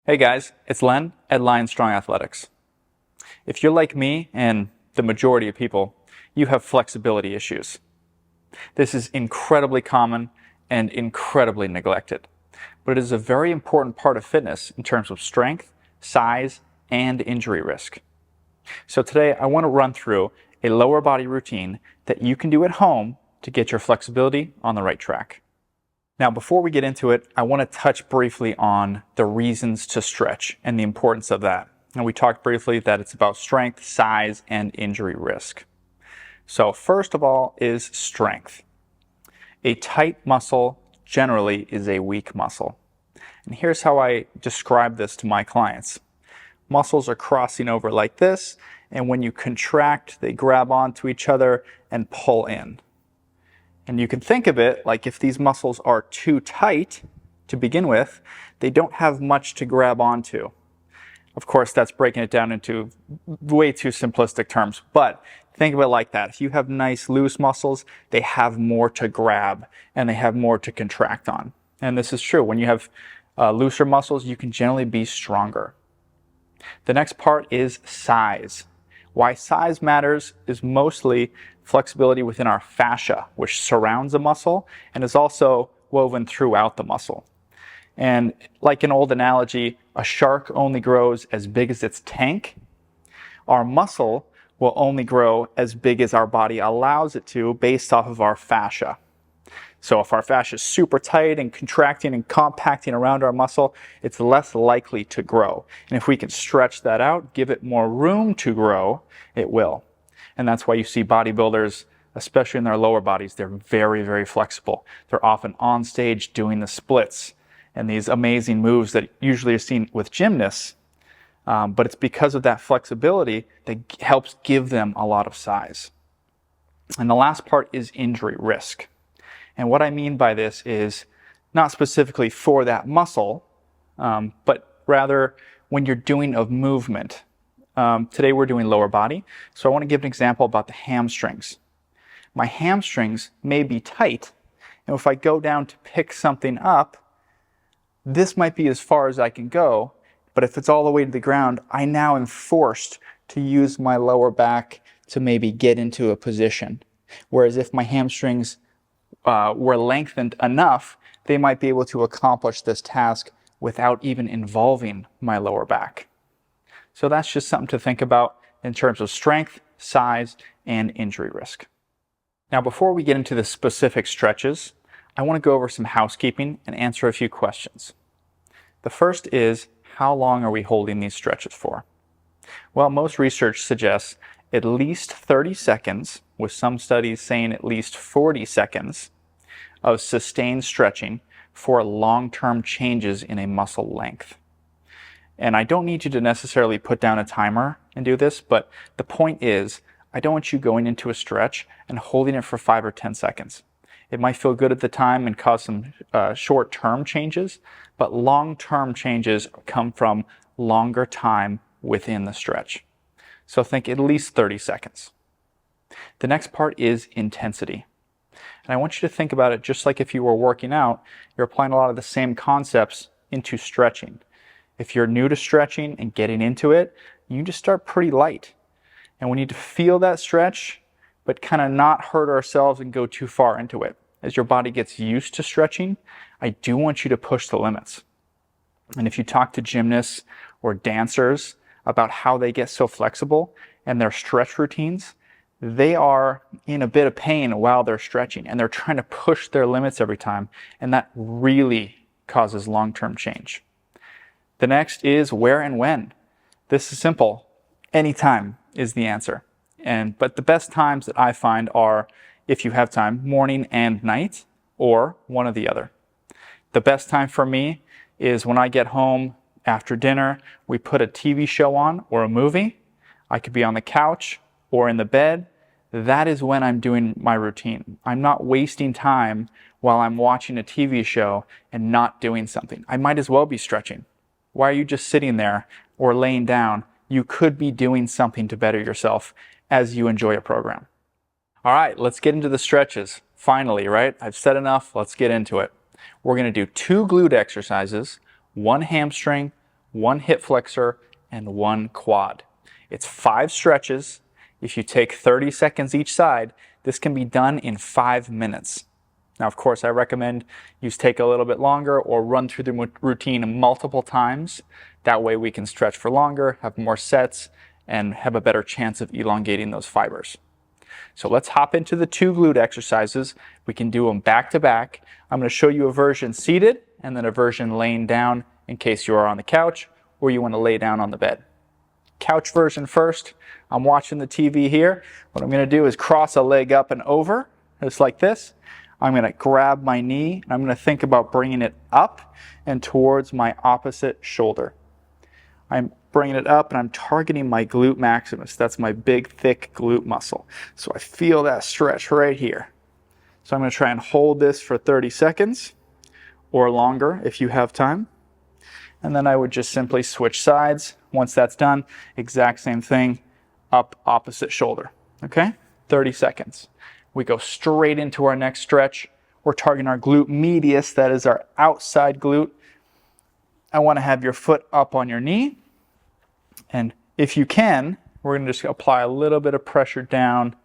Hey guys, it's Len at Lion Strong Athletics. If you're like me and the majority of people, you have flexibility issues. This is incredibly common and incredibly neglected, but it is a very important part of fitness in terms of strength, size, and injury risk. So today I want to run through a lower body routine that you can do at home to get your flexibility on the right track. Now, before we get into it, I want to touch briefly on the reasons to stretch and the importance of that. And we talked briefly that it's about strength, size, and injury risk. So first of all is strength. A tight muscle generally is a weak muscle. And here's how I describe this to my clients. Muscles are crossing over like this, and when you contract, they grab onto each other and pull in. And you can think of it like if these muscles are too tight to begin with, they don't have much to grab onto. Of course, that's breaking it down into way too simplistic terms, but think of it like that. If you have nice loose muscles, they have more to grab and they have more to contract on. And this is true. When you have looser muscles, you can generally be stronger. The next part is size. Why size matters is mostly flexibility within our fascia, which surrounds a muscle and is also woven throughout the muscle. And like an old analogy, a shark only grows as big as its tank. Our muscle will only grow as big as our body allows it to based off of our fascia. So if our fascia is super tight and contracting and compacting around our muscle, it's less likely to grow. And if we can stretch that out, give it more room to grow, it will. And that's why you see bodybuilders, especially in their lower bodies, they're very, very flexible. They're often on stage doing the splits and these amazing moves that usually are seen with gymnasts. But it's because of that flexibility that helps give them a lot of size. And the last part is injury risk. And what I mean by this is not specifically for that muscle, but rather when you're doing a movement. Today we're doing lower body, so I want to give an example about the hamstrings. My hamstrings may be tight, and if I go down to pick something up, this might be as far as I can go, but if it's all the way to the ground, I now am forced to use my lower back to maybe get into a position. Whereas if my hamstrings were lengthened enough, they might be able to accomplish this task without even involving my lower back. So that's just something to think about in terms of strength, size, and injury risk. Now, before we get into the specific stretches, I want to go over some housekeeping and answer a few questions. The first is, how long are we holding these stretches for? Well, most research suggests at least 30 seconds, with some studies saying at least 40 seconds, of sustained stretching for long-term changes in a muscle length. And I don't need you to necessarily put down a timer and do this, but the point is, I don't want you going into a stretch and holding it for 5 or 10 seconds. It might feel good at the time and cause some short-term changes, but long-term changes come from longer time within the stretch. So think at least 30 seconds. The next part is intensity. And I want you to think about it just like if you were working out, you're applying a lot of the same concepts into stretching. If you're new to stretching and getting into it, you just start pretty light. And we need to feel that stretch, but kind of not hurt ourselves and go too far into it. As your body gets used to stretching, I do want you to push the limits. And if you talk to gymnasts or dancers about how they get so flexible and their stretch routines, they are in a bit of pain while they're stretching and they're trying to push their limits every time, and that really causes long-term change. The next is where and when. This is simple. Anytime is the answer. But the best times that I find are, if you have time, morning and night, or one or the other. The best time for me is when I get home after dinner, we put a TV show on or a movie. I could be on the couch or in the bed. That is when I'm doing my routine. I'm not wasting time while I'm watching a TV show and not doing something. I might as well be stretching. Why are you just sitting there or laying down? You could be doing something to better yourself as you enjoy a program. All right, let's get into the stretches. Finally, right? I've said enough. Let's get into it. We're going to do 2 glute exercises, 1 hamstring, one hip flexor, and one quad. It's 5 stretches. If you take 30 seconds each side, this can be done in 5 minutes. Now, of course, I recommend you take a little bit longer or run through the routine multiple times. That way we can stretch for longer, have more sets, and have a better chance of elongating those fibers. So let's hop into the 2 glute exercises. We can do them back to back. I'm going to show you a version seated and then a version laying down in case you are on the couch or you want to lay down on the bed. Couch version first. I'm watching the TV here. What I'm going to do is cross a leg up and over, just like this. I'm going to grab my knee and I'm going to think about bringing it up and towards my opposite shoulder. I'm bringing it up and I'm targeting my glute maximus. That's my big, thick glute muscle. So I feel that stretch right here. So I'm going to try and hold this for 30 seconds or longer if you have time. And then I would just simply switch sides. Once that's done, exact same thing, up opposite shoulder. Okay? 30 seconds. We go straight into our next stretch. We're targeting our glute medius, that is our outside glute. I want to have your foot up on your knee. And if you can, we're going to just apply a little bit of pressure down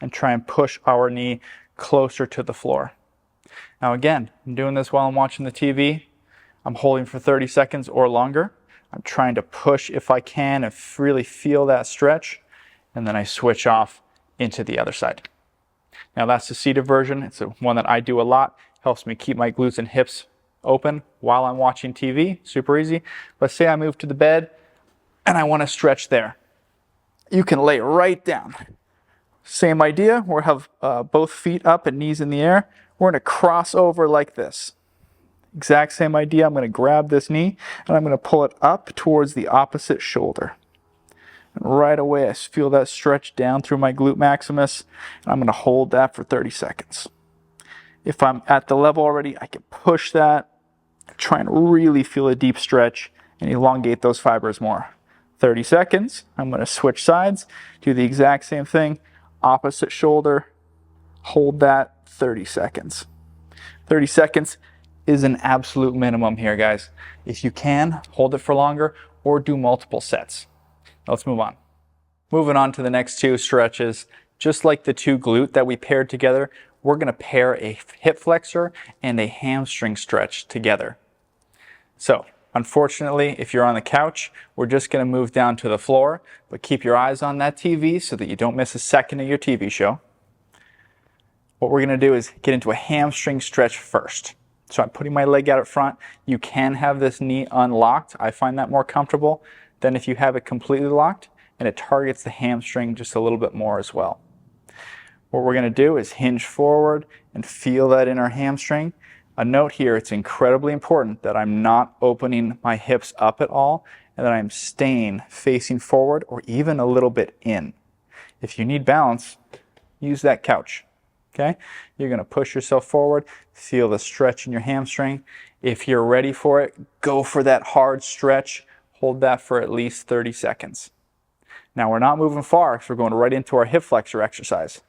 and try and push our knee closer to the floor. Now again, I'm doing this while I'm watching the TV. I'm holding for 30 seconds or longer. I'm trying to push if I can and really feel that stretch. And then I switch off into the other side. Now that's the seated version. It's the one that I do a lot. Helps me keep my glutes and hips open while I'm watching TV. Super easy. Let's say I move to the bed and I want to stretch there. You can lay right down. Same idea. We'll have both feet up and knees in the air. We're going to cross over like this. Exact same idea. I'm going to grab this knee and I'm going to pull it up towards the opposite shoulder. And right away I feel that stretch down through my glute maximus. And I'm going to hold that for 30 seconds. If I'm at the level already, I can push that, try and really feel a deep stretch and elongate those fibers more. 30 seconds. I'm going to switch sides, do the exact same thing, opposite shoulder, hold that 30 seconds. 30 seconds is an absolute minimum here, guys. If you can, hold it for longer or do multiple sets. Let's move on. Moving on to the next 2 stretches. Just like the 2 glute that we paired together, we're going to pair a hip flexor and a hamstring stretch together. So, unfortunately, if you're on the couch, we're just going to move down to the floor, but keep your eyes on that TV so that you don't miss a second of your TV show. What we're going to do is get into a hamstring stretch first. So I'm putting my leg out at front. You can have this knee unlocked. I find that more comfortable than if you have it completely locked, and it targets the hamstring just a little bit more as well. What we're going to do is hinge forward and feel that in our hamstring. A note here, it's incredibly important that I'm not opening my hips up at all and that I'm staying facing forward or even a little bit in. If you need balance, use that couch. Okay? You're going to push yourself forward, feel the stretch in your hamstring. If you're ready for it, go for that hard stretch. Hold that for at least 30 seconds. Now we're not moving far because we're going right into our hip flexor exercise.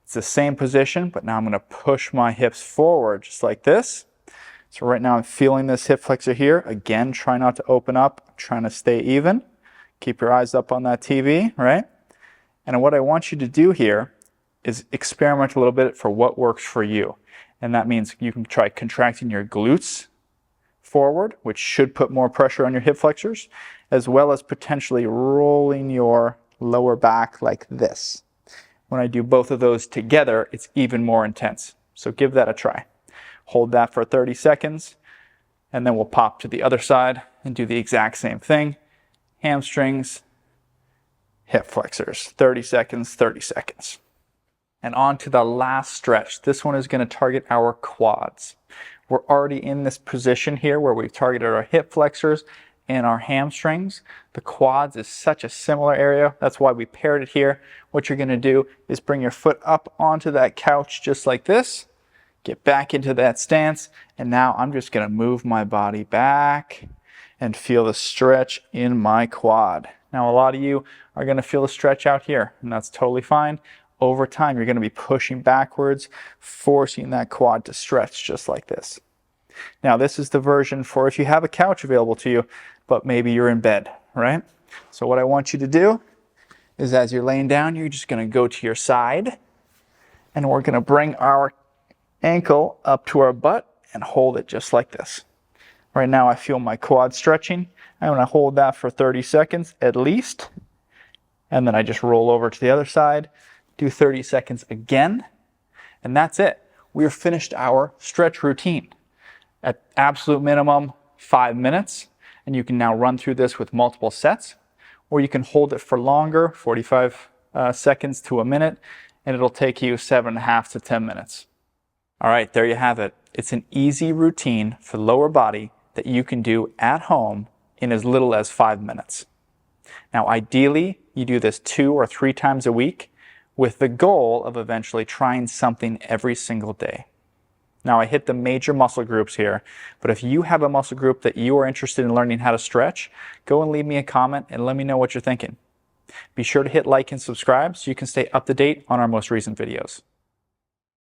It's the same position, but now I'm going to push my hips forward just like this. So right now I'm feeling this hip flexor here. Again, try not to open up, trying to stay even. Keep your eyes up on that TV, right? And what I want you to do here is experiment a little bit for what works for you. And that means you can try contracting your glutes forward, which should put more pressure on your hip flexors, as well as potentially rolling your lower back like this. When I do both of those together, it's even more intense. So give that a try. Hold that for 30 seconds, and then we'll pop to the other side and do the exact same thing. Hamstrings, hip flexors, 30 seconds, 30 seconds. And on to the last stretch. This one is going to target our quads. We're already in this position here where we've targeted our hip flexors and our hamstrings. The quads is such a similar area. That's why we paired it here. What you're going to do is bring your foot up onto that couch just like this. Get back into that stance. And now I'm just going to move my body back and feel the stretch in my quad. Now a lot of you are going to feel the stretch out here, and that's totally fine. Over time, you're going to be pushing backwards, forcing that quad to stretch just like this. Now, this is the version for if you have a couch available to you, but maybe you're in bed, right? So what I want you to do is as you're laying down, you're just going to go to your side, and we're going to bring our ankle up to our butt and hold it just like this. Right now I feel my quad stretching. I'm going to hold that for 30 seconds at least, and then I just roll over to the other side, do 30 seconds again, and that's it. We've finished our stretch routine. At absolute minimum, 5 minutes, and you can now run through this with multiple sets, or you can hold it for longer, 45 seconds to a minute, and it'll take you 7.5 to 10 minutes. All right, there you have it. It's an easy routine for the lower body that you can do at home in as little as 5 minutes. Now, ideally, you do this 2 or 3 times a week with the goal of eventually trying something every single day. Now, I hit the major muscle groups here, but if you have a muscle group that you are interested in learning how to stretch, go and leave me a comment and let me know what you're thinking. Be sure to hit like and subscribe so you can stay up to date on our most recent videos.